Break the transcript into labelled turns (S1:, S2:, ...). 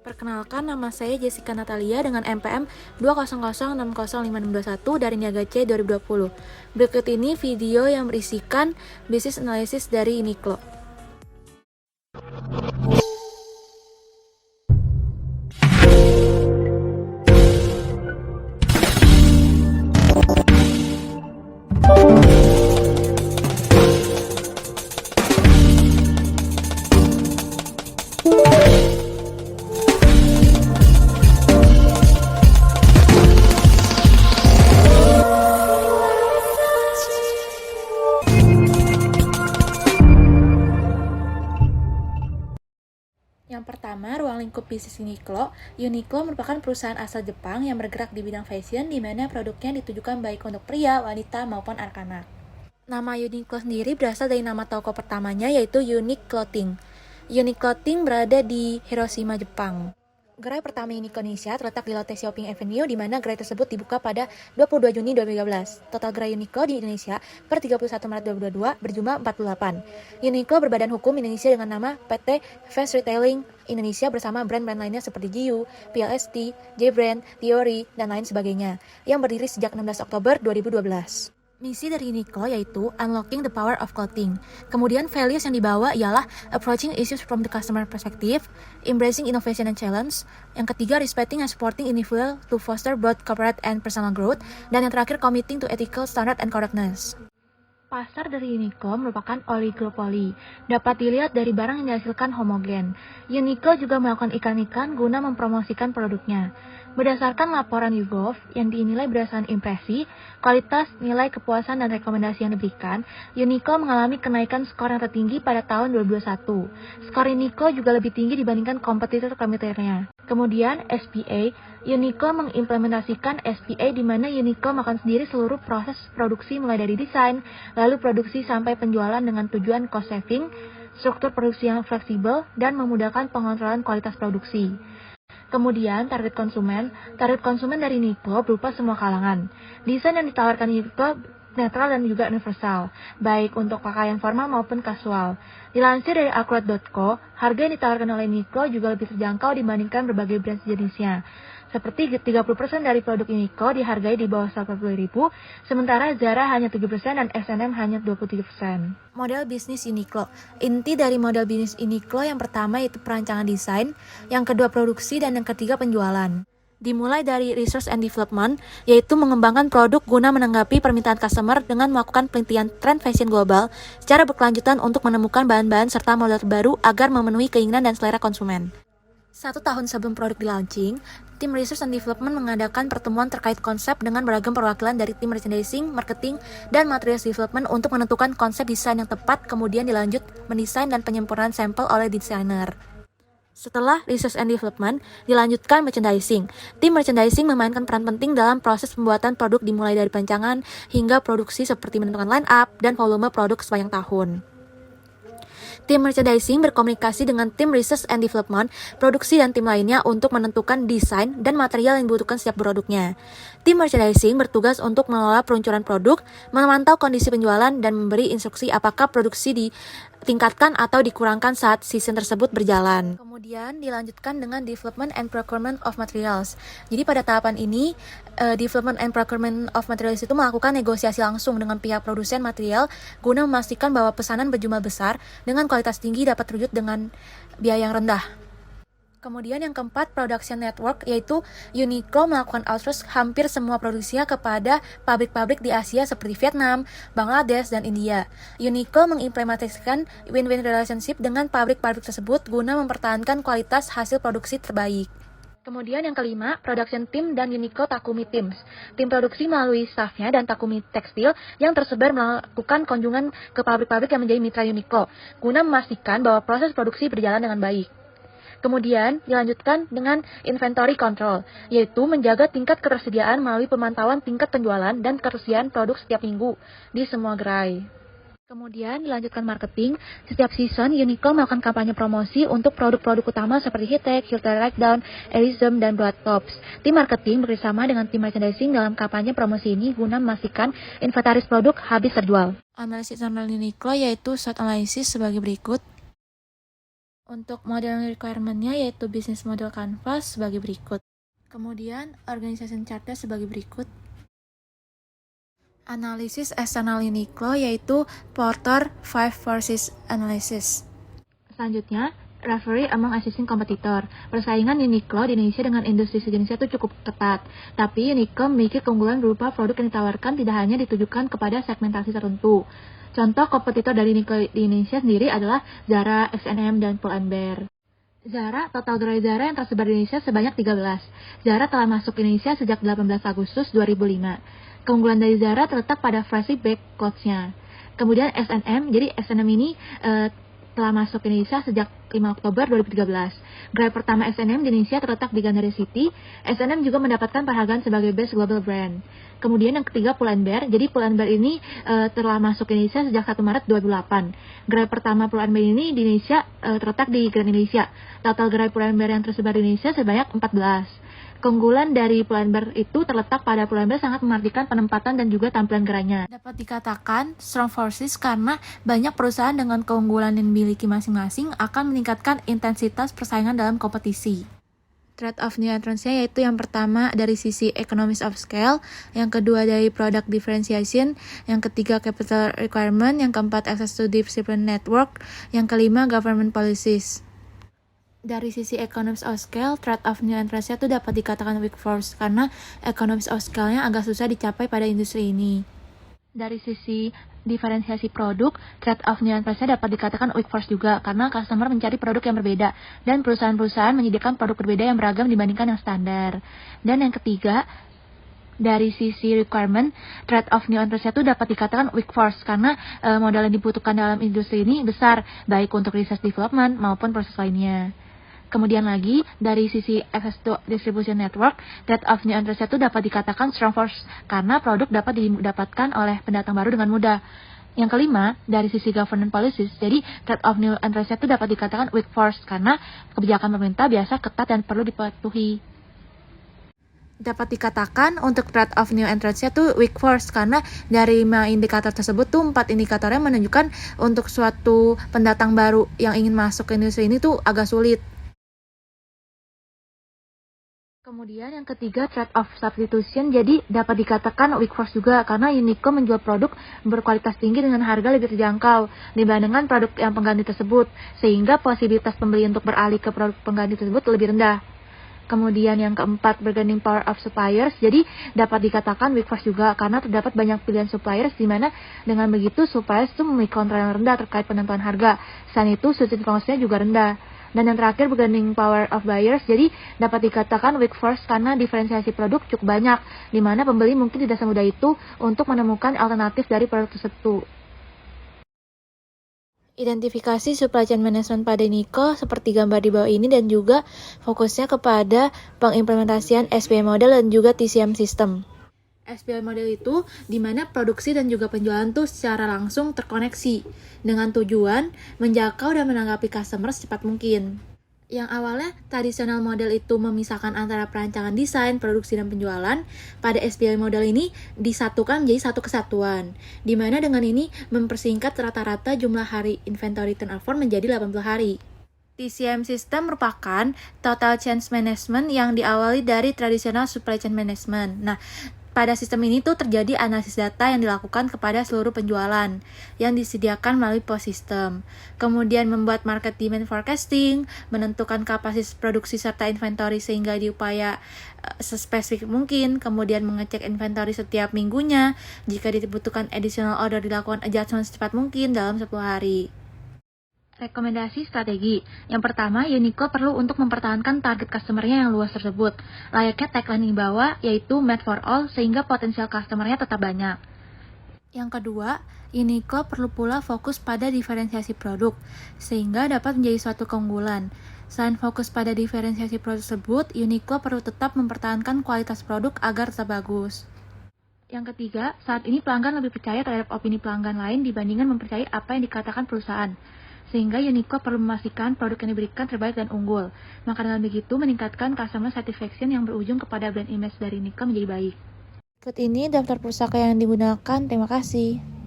S1: Perkenalkan, nama saya Jessica Natalia dengan NPM 200605621 dari Niaga C 2020. Berikut ini video yang berisikan bisnis analisis dari Uniqlo. Yang pertama, ruang lingkup bisnis Uniqlo. Uniqlo merupakan perusahaan asal Jepang yang bergerak di bidang fashion, di mana produknya ditujukan baik untuk pria, wanita, maupun anak-anak. Nama Uniqlo sendiri berasal dari nama toko pertamanya, yaitu Unique Clothing. Unique Clothing berada di Hiroshima, Jepang. Gerai pertama Uniqlo Indonesia terletak di Lotte Shopping Avenue, di mana gerai tersebut dibuka pada 22 Juni 2013. Total gerai Uniqlo di Indonesia per 31 Maret 2022 berjumlah 48. Uniqlo berbadan hukum Indonesia dengan nama PT Fast Retailing Indonesia bersama brand-brand lainnya seperti GU, PLST, J-Brand, Theory, dan lain sebagainya, yang berdiri sejak 16 Oktober 2012. Misi dari Uniqlo yaitu Unlocking the Power of Clothing. Kemudian values yang dibawa ialah Approaching Issues from the Customer Perspective, Embracing Innovation and Challenge, yang ketiga Respecting and Supporting Individual to Foster both Corporate and Personal Growth, dan yang terakhir Committing to Ethical Standard and Correctness. Pasar dari Uniqlo merupakan oligopoli. Dapat dilihat dari barang yang dihasilkan homogen. Uniqlo juga melakukan iklan-iklan guna mempromosikan produknya. Berdasarkan laporan YouGov yang dinilai berdasarkan impresi, kualitas, nilai kepuasan, dan rekomendasi yang diberikan, Uniqlo mengalami kenaikan skor yang tertinggi pada tahun 2021. Skor Uniqlo juga lebih tinggi dibandingkan kompetitor-kompetitornya. Kemudian SPA, Uniqlo mengimplementasikan SPA di mana Uniqlo melakukan sendiri seluruh proses produksi mulai dari desain, lalu produksi sampai penjualan dengan tujuan cost saving, struktur produksi yang fleksibel, dan memudahkan pengontrolan kualitas produksi. Kemudian, target konsumen dari Uniqlo berupa semua kalangan. Desain yang ditawarkan Uniqlo netral dan juga universal, baik untuk pakaian formal maupun kasual. Dilansir dari Accurate.co, harga yang ditawarkan oleh Uniqlo juga lebih terjangkau dibandingkan berbagai brand sejenisnya. Seperti 30% dari produk Uniqlo dihargai di bawah 140.000, sementara Zara hanya 7% dan H&M hanya 23%. Model bisnis Uniqlo. Inti dari model bisnis Uniqlo yang pertama yaitu perancangan desain, yang kedua produksi, dan yang ketiga penjualan. Dimulai dari research and development, yaitu mengembangkan produk guna menanggapi permintaan customer dengan melakukan penelitian tren fashion global secara berkelanjutan untuk menemukan bahan-bahan serta model terbaru agar memenuhi keinginan dan selera konsumen. 1 tahun sebelum produk di-launching, tim Research and Development mengadakan pertemuan terkait konsep dengan beragam perwakilan dari tim merchandising, marketing, dan materials development untuk menentukan konsep desain yang tepat, kemudian dilanjut mendesain dan penyempurnaan sampel oleh desainer. Setelah Research and Development, dilanjutkan merchandising. Tim merchandising memainkan peran penting dalam proses pembuatan produk dimulai dari perencanaan hingga produksi seperti menentukan line-up dan volume produk sepanjang tahun. Tim merchandising berkomunikasi dengan tim research and development, produksi, dan tim lainnya untuk menentukan desain dan material yang dibutuhkan setiap produknya. Tim merchandising bertugas untuk mengelola peluncuran produk, memantau kondisi penjualan, dan memberi instruksi apakah produksi ditingkatkan atau dikurangkan saat season tersebut berjalan. Kemudian dilanjutkan dengan development and procurement of materials. Jadi pada tahapan ini, development and procurement of materials itu melakukan negosiasi langsung dengan pihak produsen material guna memastikan bahwa pesanan berjumlah besar dengan kualitas tinggi dapat terwujud dengan biaya yang rendah. Kemudian yang keempat, production network, yaitu Uniqlo melakukan outsource hampir semua produksinya kepada pabrik-pabrik di Asia seperti Vietnam, Bangladesh, dan India. Uniqlo mengimplementasikan win-win relationship dengan pabrik-pabrik tersebut guna mempertahankan kualitas hasil produksi terbaik. Kemudian yang kelima, production team dan Uniqlo Takumi Teams. Tim produksi melalui staffnya dan Takumi Tekstil yang tersebar melakukan kunjungan ke pabrik-pabrik yang menjadi mitra Uniqlo, guna memastikan bahwa proses produksi berjalan dengan baik. Kemudian dilanjutkan dengan inventory control, yaitu menjaga tingkat ketersediaan melalui pemantauan tingkat penjualan dan ketersediaan produk setiap minggu di semua gerai. Kemudian dilanjutkan marketing. Setiap season, Uniqlo melakukan kampanye promosi untuk produk-produk utama seperti Heattech, Filter Lockdown, Erism, dan Broad Tops. Tim marketing bekerjasama dengan tim merchandising dalam kampanye promosi ini guna memastikan inventaris produk habis terjual. Analisis internal Uniqlo yaitu SWOT analisis sebagai berikut. Untuk model requirement-nya yaitu business model canvas sebagai berikut. Kemudian, organization chart-nya sebagai berikut. Analisis eksternal Uniqlo yaitu Porter 5 Forces Analysis. Selanjutnya, rivalry among existing competitor. Persaingan Uniqlo di Indonesia dengan industri sejenisnya itu cukup ketat. Tapi Uniqlo memiliki keunggulan berupa produk yang ditawarkan tidak hanya ditujukan kepada segmentasi tertentu. Contoh kompetitor dari Uniqlo di Indonesia sendiri adalah Zara, H&M, dan Pull&Bear. Zara, total gerai Zara yang tersebar di Indonesia sebanyak 13. Zara telah masuk ke Indonesia sejak 18 Agustus 2005. Keunggulan dari Zara terletak pada freshly baked clothes-nya. Kemudian H&M, jadi H&M ini telah masuk ke Indonesia sejak 5 Oktober 2013. Gerai pertama H&M di Indonesia terletak di Gandaria City. H&M juga mendapatkan penghargaan sebagai Best Global Brand. Kemudian yang ketiga Pull&Bear. Jadi Pull&Bear ini telah masuk ke Indonesia sejak 1 Maret 2008. Gerai pertama Pull&Bear ini di Indonesia terletak di Grand Indonesia. Total gerai Pull&Bear yang tersebar di Indonesia sebanyak 14. Keunggulan dari Pull&Bear itu terletak pada Pull&Bear sangat memperhatikan penempatan dan juga tampilan gerainya. Dapat dikatakan strong forces karena banyak perusahaan dengan keunggulan yang dimiliki masing-masing akan meningkatkan intensitas persaingan dalam kompetisi. Threat of new entrants-nya yaitu yang pertama dari sisi economies of scale, yang kedua dari product differentiation, yang ketiga capital requirement, yang keempat access to distribution network, yang kelima government policies. Dari sisi economies of scale, threat of new entrants-nya itu dapat dikatakan weak force karena economies of scale-nya agak susah dicapai pada industri ini. Dari sisi diferensiasi produk, threat of new entrants-nya dapat dikatakan weak force juga karena customer mencari produk yang berbeda dan perusahaan-perusahaan menyediakan produk berbeda yang beragam dibandingkan yang standar. Dan yang ketiga, dari sisi requirement, threat of new entrants itu dapat dikatakan weak force karena modal yang dibutuhkan dalam industri ini besar, baik untuk research development maupun proses lainnya. Kemudian lagi, dari sisi access to distribution network, threat of new entrants itu dapat dikatakan strong force karena produk dapat didapatkan oleh pendatang baru dengan mudah. Yang kelima, dari sisi government policies, jadi threat of new entrants itu dapat dikatakan weak force karena kebijakan pemerintah biasa ketat dan perlu dipatuhi. Dapat dikatakan untuk threat of new entrants-nya tuh weak force karena dari 5 indikator tersebut tuh 4 indikatornya menunjukkan untuk suatu pendatang baru yang ingin masuk ke industri ini tuh agak sulit. Kemudian yang ketiga threat of substitution, jadi dapat dikatakan weak force juga karena Uniqlo menjual produk berkualitas tinggi dengan harga lebih terjangkau dibandingkan produk yang pengganti tersebut, sehingga posibilitas pembeli untuk beralih ke produk pengganti tersebut lebih rendah. Kemudian yang keempat, bargaining power of suppliers, jadi dapat dikatakan weak force juga karena terdapat banyak pilihan suppliers di mana dengan begitu suppliers itu memiliki kontrol yang rendah terkait penentuan harga. Selain itu, subsidi promosinya juga rendah. Dan yang terakhir, bargaining power of buyers, jadi dapat dikatakan weak force karena diferensiasi produk cukup banyak, di mana pembeli mungkin tidak semudah itu untuk menemukan alternatif dari produk tersebut. Identifikasi supply chain management pada Uniqlo seperti gambar di bawah ini dan juga fokusnya kepada pengimplementasian SPI model dan juga TCM system. SPI model itu di mana produksi dan juga penjualan tuh secara langsung terkoneksi dengan tujuan menjangkau dan menanggapi customer secepat mungkin. Yang awalnya tradisional model itu memisahkan antara perancangan desain, produksi, dan penjualan, pada SPI model ini disatukan menjadi satu kesatuan, di mana dengan ini mempersingkat rata-rata jumlah hari inventory turnover menjadi 80 hari. TCM system merupakan total change management yang diawali dari tradisional supply chain management. Nah, pada sistem ini tuh terjadi analisis data yang dilakukan kepada seluruh penjualan yang disediakan melalui POS system. Kemudian membuat market demand forecasting, menentukan kapasitas produksi serta inventory sehingga diupaya sespesifik mungkin, kemudian mengecek inventory setiap minggunya. Jika dibutuhkan additional order dilakukan adjustment secepat mungkin dalam 10 hari. Rekomendasi strategi. Yang pertama, Uniqlo perlu untuk mempertahankan target customer-nya yang luas tersebut. Layaknya tagline di bawah, yaitu made for all, sehingga potensial customer-nya tetap banyak. Yang kedua, Uniqlo perlu pula fokus pada diferensiasi produk, sehingga dapat menjadi suatu keunggulan. Selain fokus pada diferensiasi produk tersebut, Uniqlo perlu tetap mempertahankan kualitas produk agar tetap bagus. Yang ketiga, saat ini pelanggan lebih percaya terhadap opini pelanggan lain dibandingkan mempercayai apa yang dikatakan perusahaan. Sehingga Uniqlo perlu memastikan produk yang diberikan terbaik dan unggul. Maka dengan begitu meningkatkan customer satisfaction yang berujung kepada brand image dari Uniqlo menjadi baik. Berikut ini daftar pusaka yang digunakan. Terima kasih.